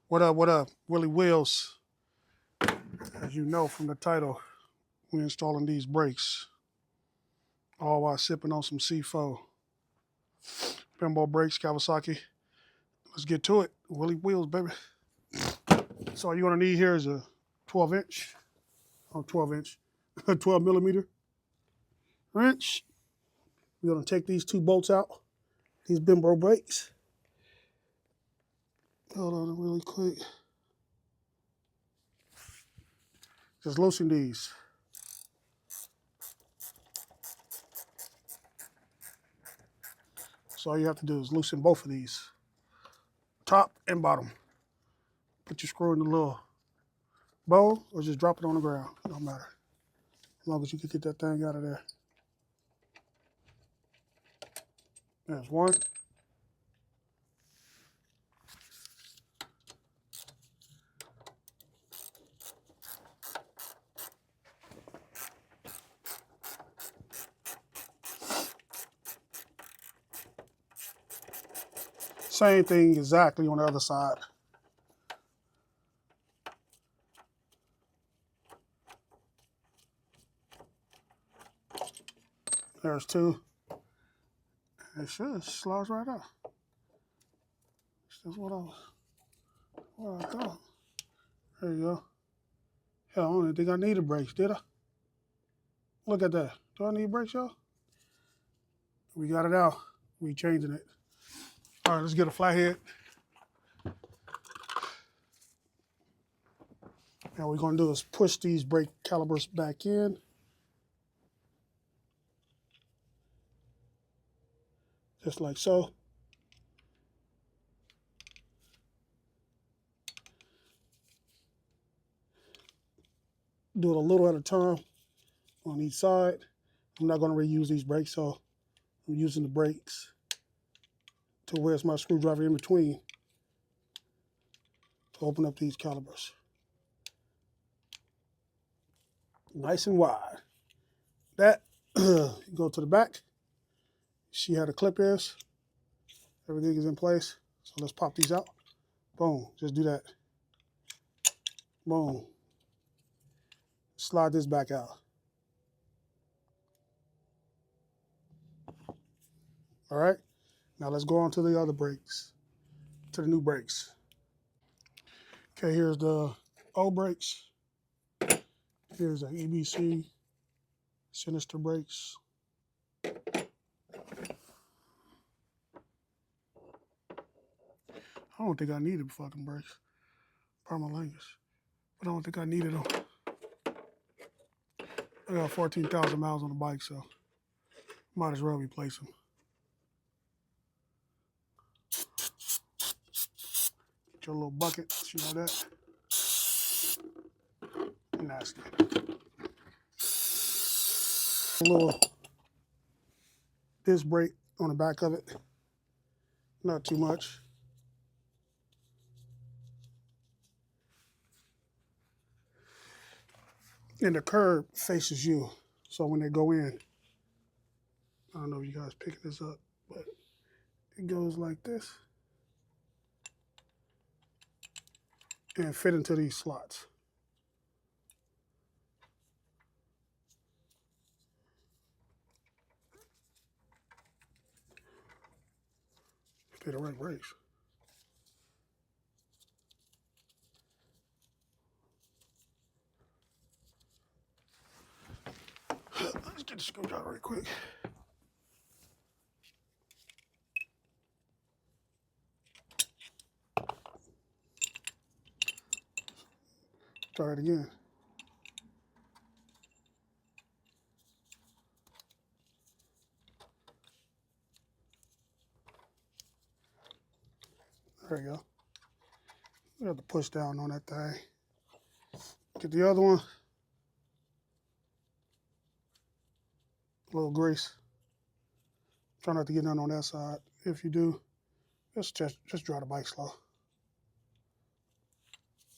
What up, what up? Willie Wheels. As you know from the title, we're installing these brakes. All while sipping on some C4. Brembo brakes, Kawasaki. Let's get to it. Willie Wheels, baby. So all you're gonna need here is a 12 inch, 12 inch, 12 millimeter wrench. We're gonna take these two bolts out, these Brembo brakes. Hold on really quick. Just loosen these. So all you have to do is loosen both of these, top and bottom. Put your screw in the little bowl or just drop it on the ground. It don't matter. As long as you can get that thing out of there. There's one. Same thing exactly on the other side. There's two. It should slides right out. That's what I thought. There you go. Hell, I don't even think I needed brakes, did I? Look at that. Do I need brakes, y'all? We got it out. We changing it. All right, let's get a flathead. Now what we're gonna do is push these brake calipers back in. Just like so. Do it a little at a time on each side. I'm not gonna reuse these brakes, so I'm using the brakes to where's my screwdriver in between to open up these calipers. Nice and wide. That, go to the back. See how the clip is. Everything is in place. So let's pop these out. Boom, just do that. Boom. Slide this back out. All right, now let's go on to the other brakes, to the new brakes. Okay, here's the old brakes. Here's the EBC Sinister brakes. I don't think I needed fucking brakes. Pardon my language. But I don't think I needed them. I got 14,000 miles on the bike, so might as well replace them. Get your little bucket, you know that? Nasty. A little disc brake on the back of it. Not too much. And the curb faces you. So when they go in, I don't know if you guys picking this up, but it goes like this and fit into these slots. They're the right brakes. Let's get the screwdriver right quick. Try it again. There you go. You have to push down on that thing. Get the other one. A little grease. Try not to get none on that side. If you do, just drive the bike slow.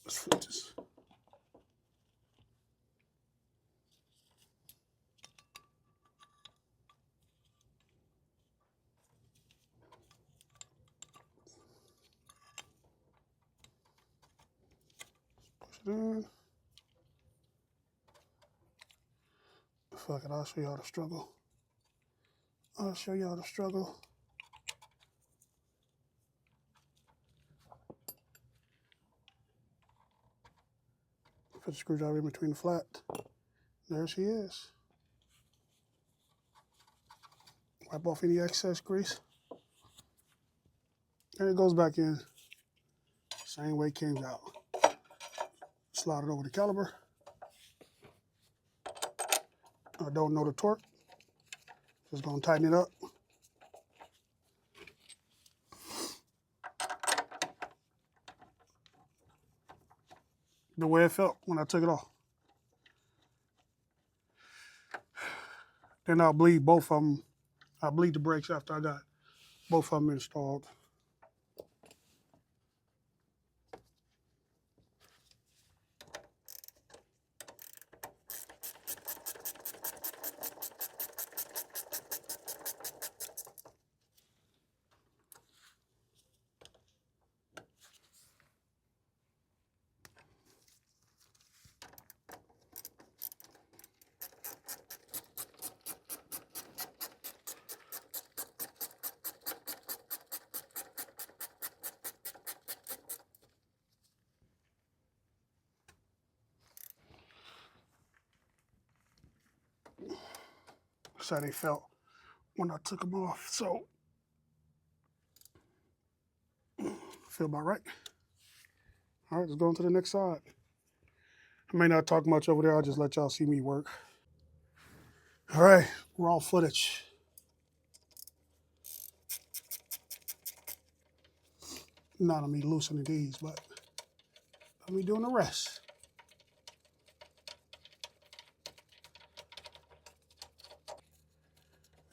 Let's flip this. it in. Fuck it, I'll show y'all the struggle. I'll show y'all the struggle. Put the screwdriver in between the flat. There she is. Wipe off any excess grease. And it goes back in. Same way it came out. Slide it over the caliper. I don't know the torque. Just gonna tighten it up. The way it felt when I took it off. Then I'll bleed both of them. I'll bleed the brakes after I got both of them installed. That's how they felt when I took them off. So, feel about right. All right, let's go on to the next side. I may not talk much over there. I'll just let y'all see me work. All right, raw footage. Not of me loosening these, but of me doing the rest.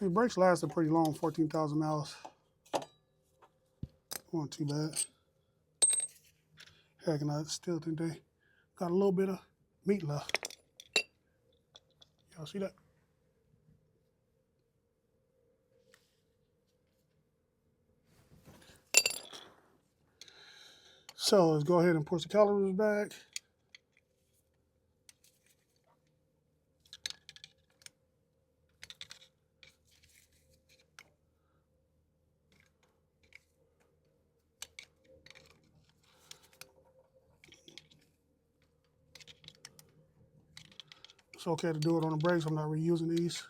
The brakes lasted pretty long, 14,000 miles. Wasn't too bad. Heck, and I still think they got a little bit of meat left. Y'all see that? So let's go ahead and push the calipers back. It's okay to do it on the brakes. I'm not reusing these.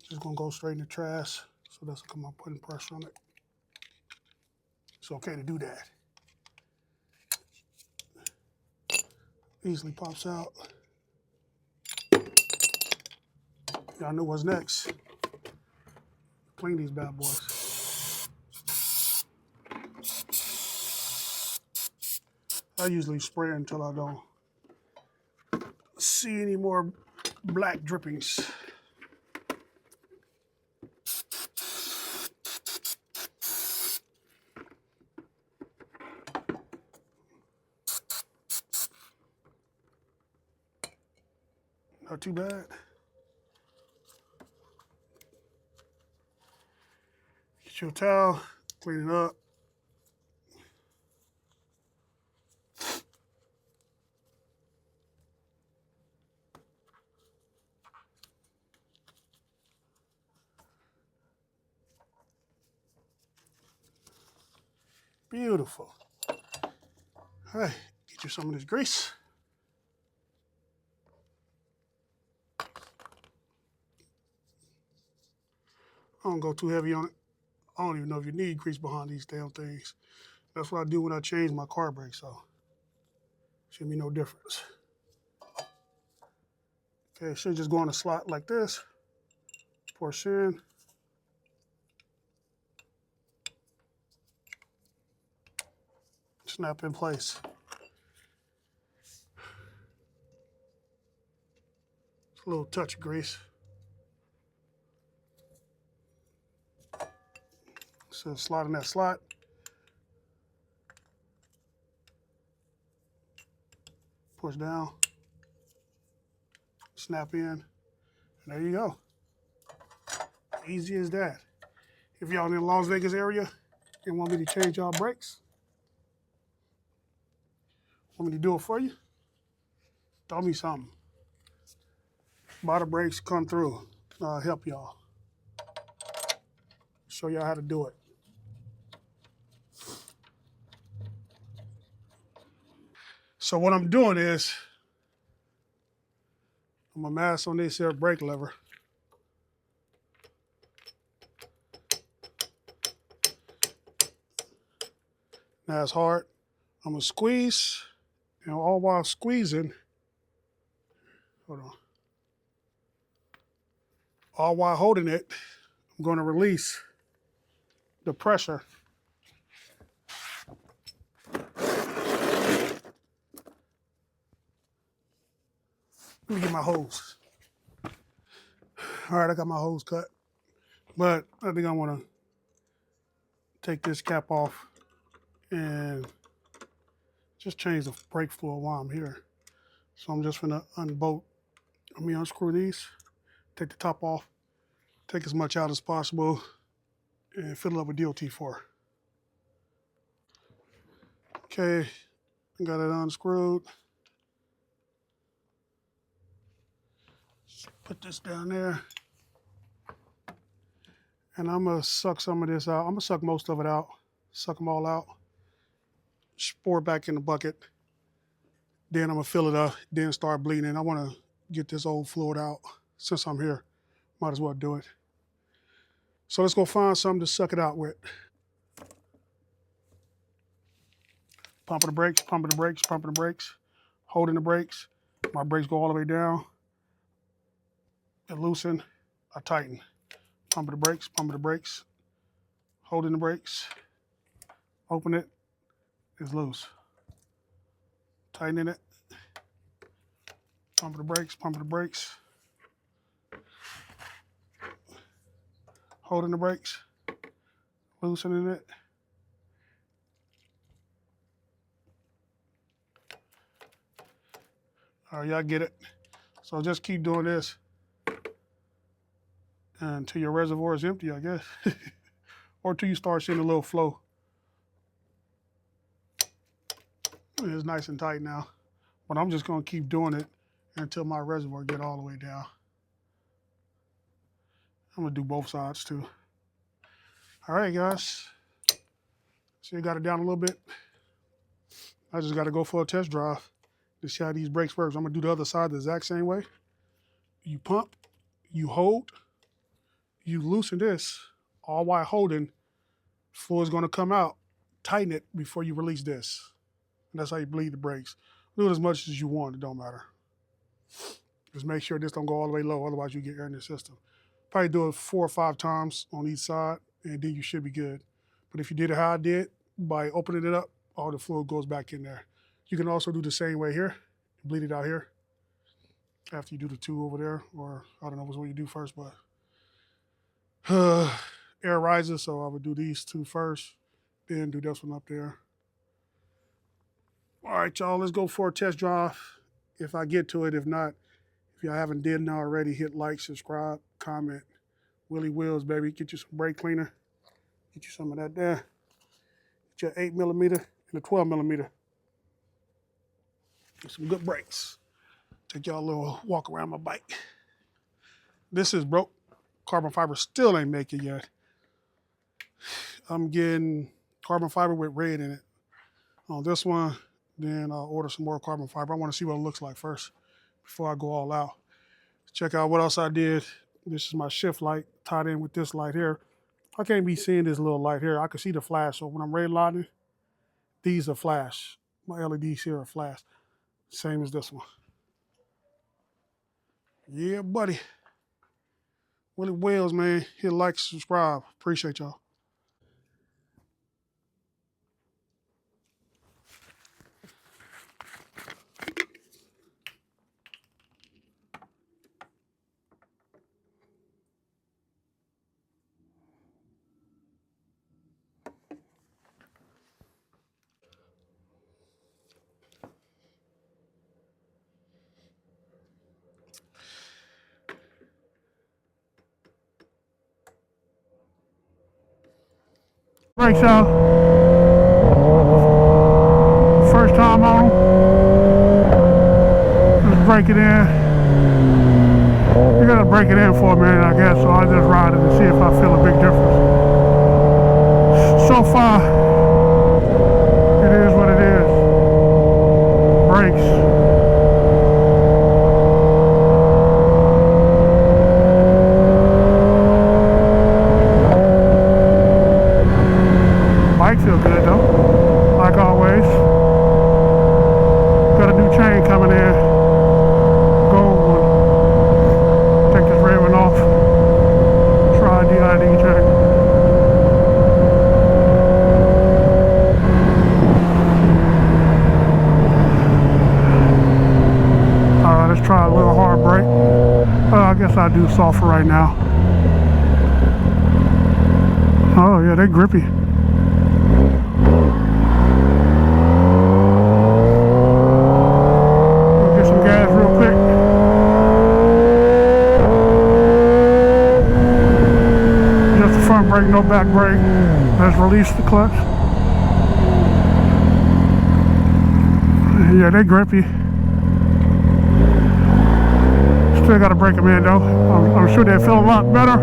Just gonna go straight in the trash so that's come up putting pressure on it. It's okay to do that. Easily pops out. Y'all know what's next. Clean these bad boys. I usually spray until I don't see any more black drippings. Not too bad. Get your towel, clean it up. Beautiful. All right, get you some of this grease. I don't go too heavy on it. I don't even know if you need grease behind these damn things. That's what I do when I change my car brakes, so should be no difference. Okay, it should just go in a slot like this. Push in. Snap in place. It's a little touch of grease. So slide in that slot. Push down. Snap in. And there you go. Easy as that. If y'all in the Las Vegas area and want me to change y'all brakes, Want me to do it for you? Throw me something. Bottom brakes come through. I'll help y'all. Show y'all how to do it. So what I'm doing is, I'm gonna mash on this here brake lever. Now it's hard. I'm gonna squeeze, and all while squeezing, hold on. All while holding it, I'm gonna release the pressure. Let me get my hose. All right, I got my hose cut. But I think I wanna take this cap off and just change the brake fluid while I'm here. So I'm just gonna unscrew these, take the top off, take as much out as possible, and fill it up with DOT4. Okay, I got it unscrewed. Just put this down there. And I'm gonna suck some of this out. I'm gonna suck most of it out, suck them all out, pour it back in the bucket. Then I'm gonna fill it up, then start bleeding. I wanna get this old fluid out. Since I'm here, might as well do it. So let's go find something to suck it out with. Pumping the brakes, pumping the brakes, pumping the brakes, holding the brakes. My brakes go all the way down. I loosen, I tighten. Pumping the brakes, holding the brakes, open it, it's loose. Tightening it, pumping the brakes, holding the brakes, loosening it. All right, y'all get it. So just keep doing this until your reservoir is empty, I guess. Or until you start seeing a little flow. It's nice and tight now. But I'm just gonna keep doing it until my reservoir get all the way down. I'm gonna do both sides too. All right, guys. So you got it down a little bit. I just gotta go for a test drive to see how these brakes work. I'm gonna do the other side the exact same way. You pump, you hold, you loosen this, all while holding, fluid's gonna come out. Tighten it before you release this. And that's how you bleed the brakes. Do it as much as you want, it don't matter. Just make sure this don't go all the way low, otherwise you get air in the system. Probably do it 4 or 5 times on each side, and then you should be good. But if you did it how I did, by opening it up, all the fluid goes back in there. You can also do the same way here, bleed it out here after you do the 2 over there, or I don't know what you do first, but air rises, so I would do these 2 first, then do this one up there. All right, y'all, let's go for a test drive if I get to it. If not, if y'all haven't did now already, hit like, subscribe, comment. Willie Wheels, baby. Get you some brake cleaner. Get you some of that there. Get your 8mm and a 12mm. Some good brakes. Take y'all a little walk around my bike. This is broke. Carbon fiber still ain't make it yet. I'm getting carbon fiber with red in it. On this one, then I'll order some more carbon fiber. I want to see what it looks like first before I go all out. Check out what else I did. This is my shift light tied in with this light here. I can't be seeing this little light here. I can see the flash. So when I'm redlining, these are flash. My LEDs here are flash. Same as this one. Yeah, buddy. Willie Wales, man. Hit like, subscribe. Appreciate y'all. Brakes, y'all. first time on them. Just break it in. You gotta break it in for a minute, I guess, so I'll just ride it and see if I feel a big difference. So far, it is what it is. Brakes. Bike feel good though, like always. Got a new chain coming in, gold one. Take this red one off. Try a DID chain. Let's try a little hard brake. I guess I'll do soft right now. Oh yeah, they're grippy. Get some gas real quick. Just the front brake, no back brake. Let's release the clutch. Yeah, they're grippy. Still got to break them in though. I'm sure they feel a lot better.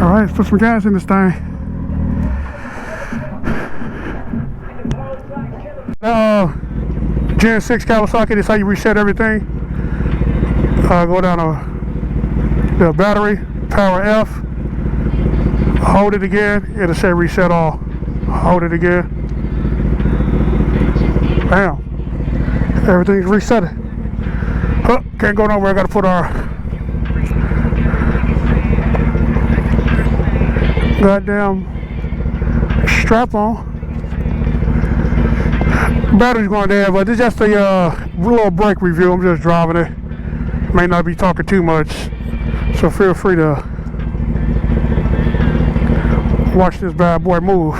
All right, let's put some gas in this thing. Gen 6 Kawasaki, this is how you reset everything. Go down to the battery, power F, hold it again, it'll say reset all. Hold it again. Bam. Everything's reset. Oh, can't go nowhere, I gotta put our goddamn strap on. Battery's going there, but this is just a little brake review. I'm just driving it. May not be talking too much, so feel free to watch this bad boy move.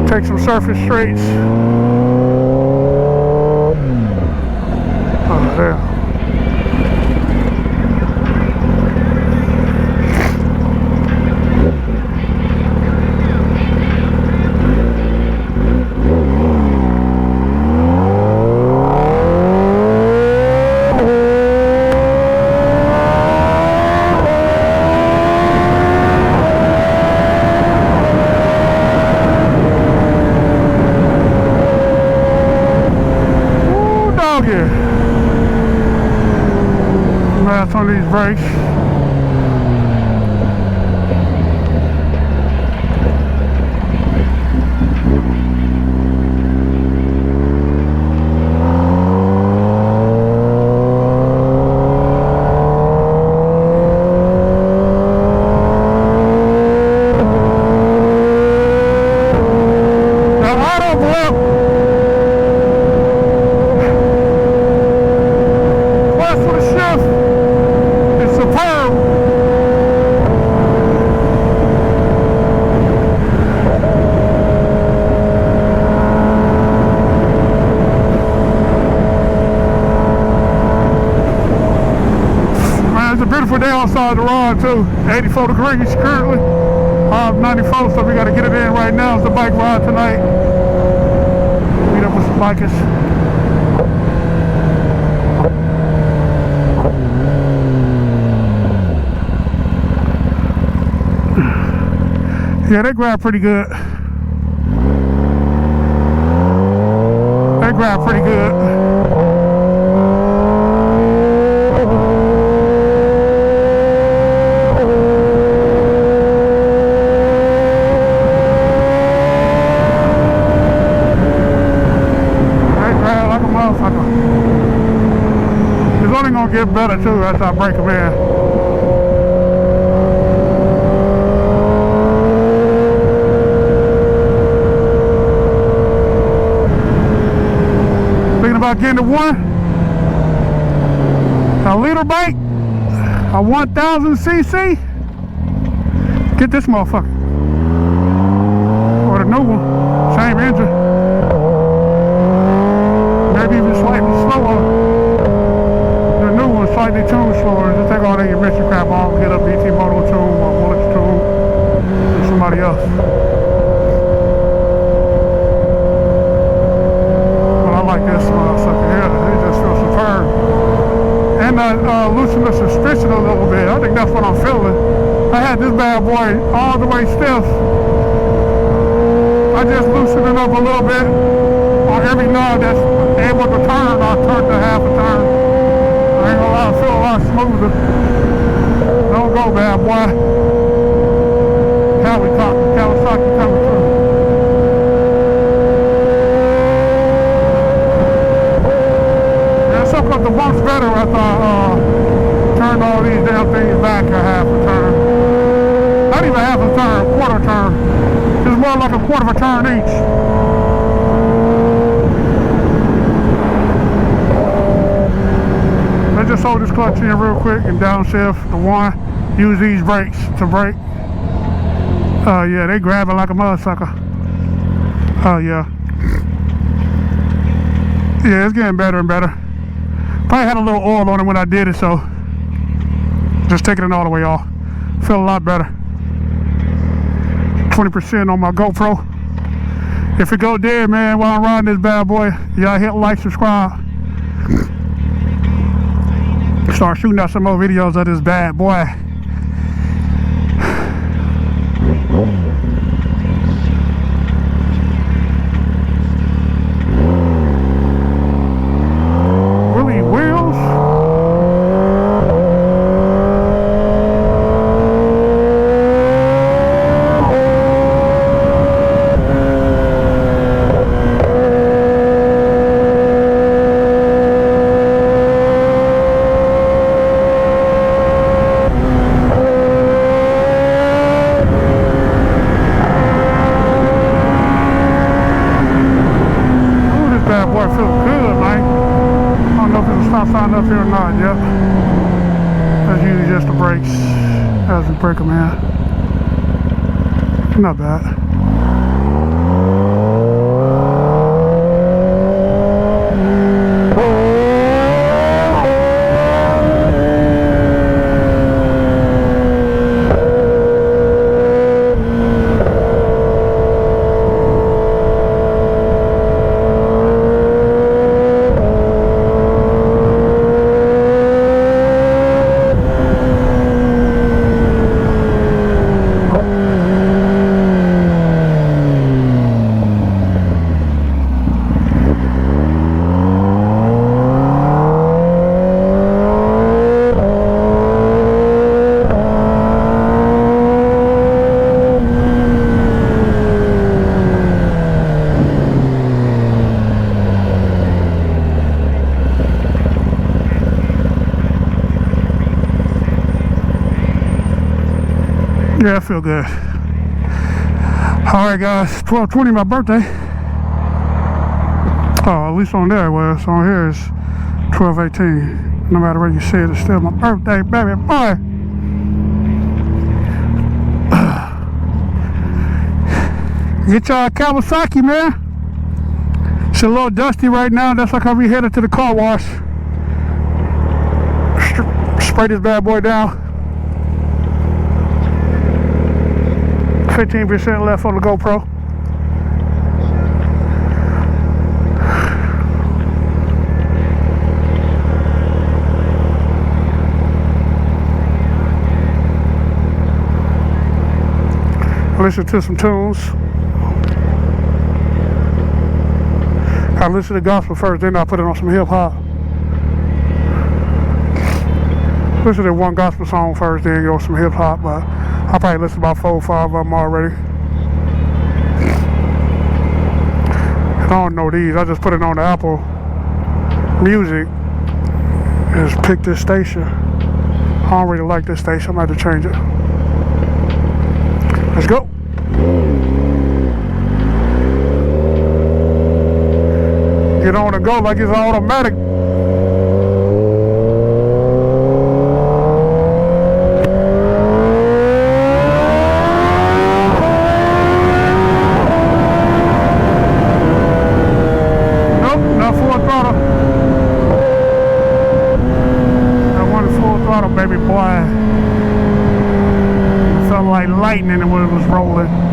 Take some surface straights. Oh, there. Math on these brakes. Beautiful day outside the rod too. 84 degrees currently. 94, so we got to get it in right now. It's the bike ride tonight. Meet up with some bikers. Yeah, they grab pretty good. They grab pretty good. It's only gonna get better too as I break them in. getting the one. A liter bike. A 1000 cc. Get this motherfucker. Or the new one. Same engine. Maybe even slightly slower. The new one slightly tuned slower. Just take all that emission crap off. Get a BT motor tune or Bullets tune. Or somebody else. But I like this motherfucker here. It just feels superb. And loosen the suspension a little bit. I think that's what I'm feeling. I had this bad boy all the way stiff. I just loosened it up a little bit. On every knob that's able to turn, I turned to half a turn. I ain't gonna lie, I feel a lot smoother. Don't go, bad boy. Kawasaki coming through. Yeah, so cut the bump's better after I turned all these damn things back a half a turn. Not even half a turn, quarter turn. It's more like a quarter of a turn each. Let's just hold this clutch in real quick and downshift the one. Use these brakes to brake. Yeah, they grab it like a motherfucker. Oh yeah. Yeah, it's getting better and better. Probably had a little oil on it when I did it, so just taking it all the way off. Feel a lot better. 20% on my GoPro. If it go dead, man, while I'm riding this bad boy, y'all hit like, subscribe. Start shooting out some more videos of this bad boy. Really wheels? Sign up here or not, yep. That's usually just the brakes as we brake them in. Not bad. Yeah, I feel good. Alright guys, 12/20 my birthday. Oh, at least on there it was. On here it's 12/18. No matter where you see it, it's still my birthday, baby boy. Get y'all a Kawasaki, man. It's a little dusty right now. That's like how we headed to the car wash. Spray this bad boy down. 15% left on the GoPro. Listen to some tunes. I listen to gospel first, then I put it on some hip hop. Listen to one gospel song first, then go some hip hop, but I probably listen to about 4 or 5 of them already. I don't know these, I just put it on the Apple Music. Just pick this station. I don't really like this station, I'm going to have to change it. Let's go. Get on and go like it's automatic. Nope, not full throttle. That one full throttle, baby boy. It felt like lightning when it was rolling.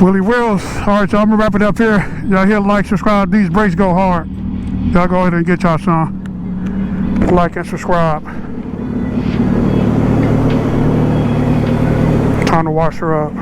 Willie Wills. Alright, y'all, I'm gonna wrap it up here. Y'all hit like, subscribe. These brakes go hard. Y'all go ahead and get y'all some. Like and subscribe. Time to wash her up.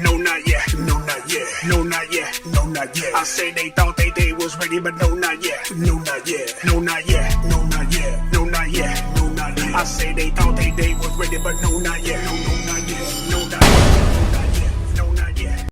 no not yet, no not yet, no not yet, no not yet. I say they thought they was ready, but no not yet, no not yet, no not yet, no not yet, no not yet, no not yet. I say they thought they was ready, but no not yet, no